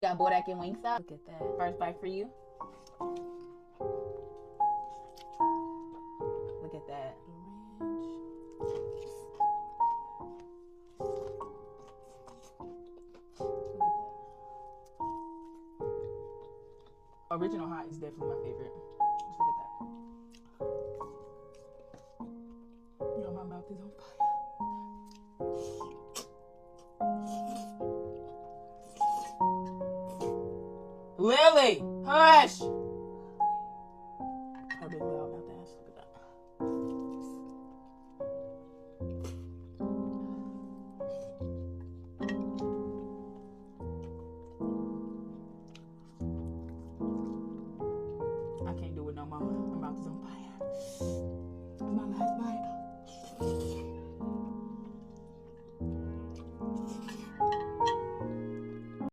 Got Bodak and Wingstop. Look at that. First bite for you. Look at that. Original hot is definitely my favorite. Just look at that. Yo, my mouth is on fire. Lily, hush!